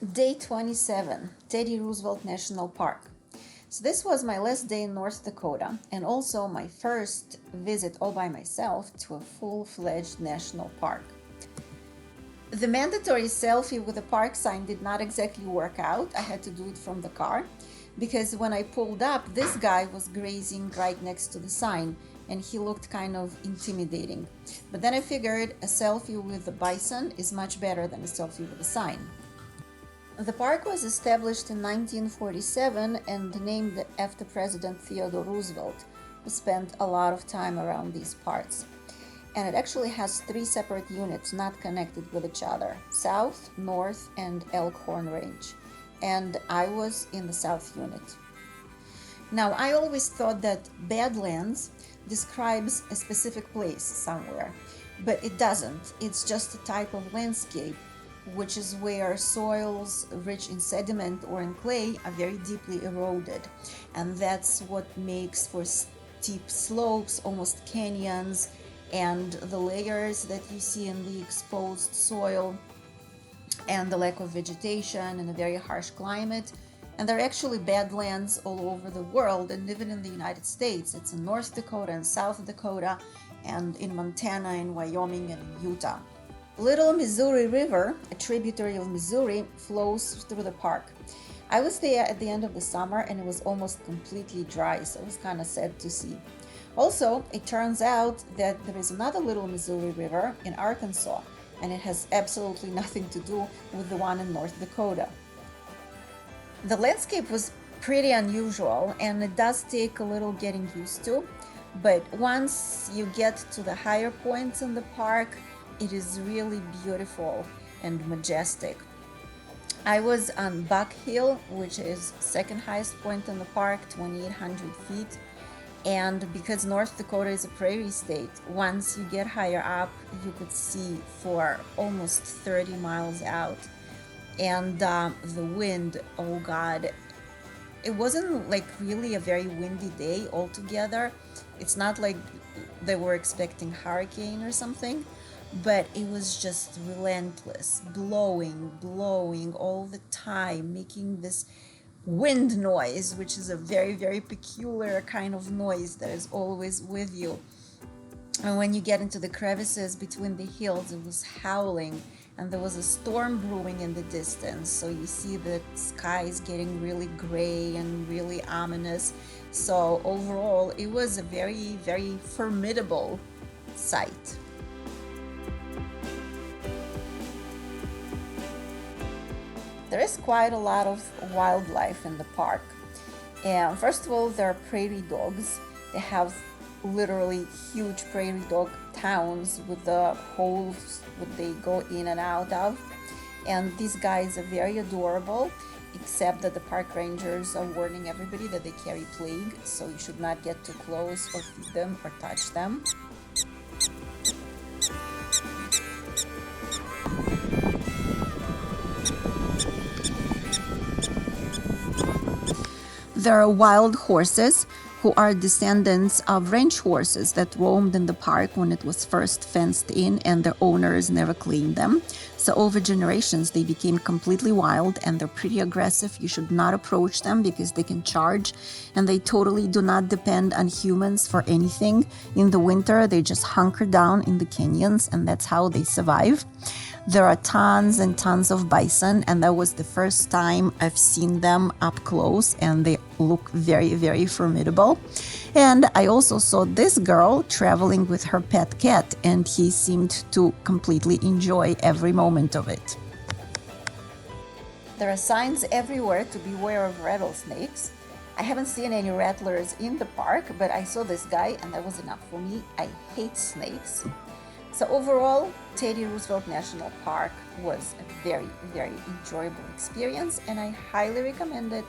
Day 27, Teddy Roosevelt National Park. So this was my last day in North Dakota and also my first visit all by myself to a full-fledged national park. The mandatory selfie with the park sign did not exactly work out. I had to do it from the car because when I pulled up, this guy was grazing right next to the sign and he looked kind of intimidating. But then I figured a selfie with the bison is much better than a selfie with a sign. The park was established in 1947 and named after President Theodore Roosevelt, who spent a lot of time around these parts. And it actually has three separate units not connected with each other: South, North, and Elkhorn Range. And I was in the South unit. Now, I always thought that Badlands describes a specific place somewhere, but it doesn't. It's just a type of landscape, which is where soils rich in sediment or in clay are very deeply eroded. And that's what makes for steep slopes, almost canyons, and the layers that you see in the exposed soil, and the lack of vegetation and a very harsh climate. And there are actually badlands all over the world, and even in the United States. It's in North Dakota and South Dakota, and in Montana, in Wyoming, and in Utah. Little Missouri River, a tributary of Missouri, flows through the park. I was there at the end of the summer and it was almost completely dry, so it was kind of sad to see. Also, it turns out that there is another Little Missouri River in Arkansas, and it has absolutely nothing to do with the one in North Dakota. The landscape was pretty unusual and it does take a little getting used to, but once you get to the higher points in the park, it is really beautiful and majestic. I was on Buck Hill, which is second highest point in the park, 2,800 feet. And because North Dakota is a prairie state, once you get higher up, you could see for almost 30 miles out. And the wind, oh God, it wasn't like really a very windy day altogether. It's not like they were expecting hurricane or something, but it was just relentless, blowing all the time, making this wind noise, which is a very, very peculiar kind of noise that is always with you. And when you get into the crevices between the hills, it was howling, and there was a storm brewing in the distance. So you see the skies getting really gray and really ominous. So overall, it was a very, very formidable sight. There is quite a lot of wildlife in the park. And first of all, there are prairie dogs. They have literally huge prairie dog towns with the holes that they go in and out of. And these guys are very adorable, except that the park rangers are warning everybody that they carry plague, so you should not get too close or feed them or touch them. There are wild horses who are descendants of ranch horses that roamed in the park when it was first fenced in and their owners never cleaned them. So over generations, they became completely wild and they're pretty aggressive. You should not approach them because they can charge, and they totally do not depend on humans for anything. In the winter, they just hunker down in the canyons, and that's how they survive. There are tons and tons of bison, and that was the first time I've seen them up close, and they look very, very formidable. And I also saw this girl traveling with her pet cat, and he seemed to completely enjoy every moment of it. There are signs everywhere to beware of rattlesnakes. I haven't seen any rattlers in the park, but I saw this guy, and that was enough for me. I hate snakes. So overall, Teddy Roosevelt National Park was a very, very enjoyable experience, and I highly recommend it.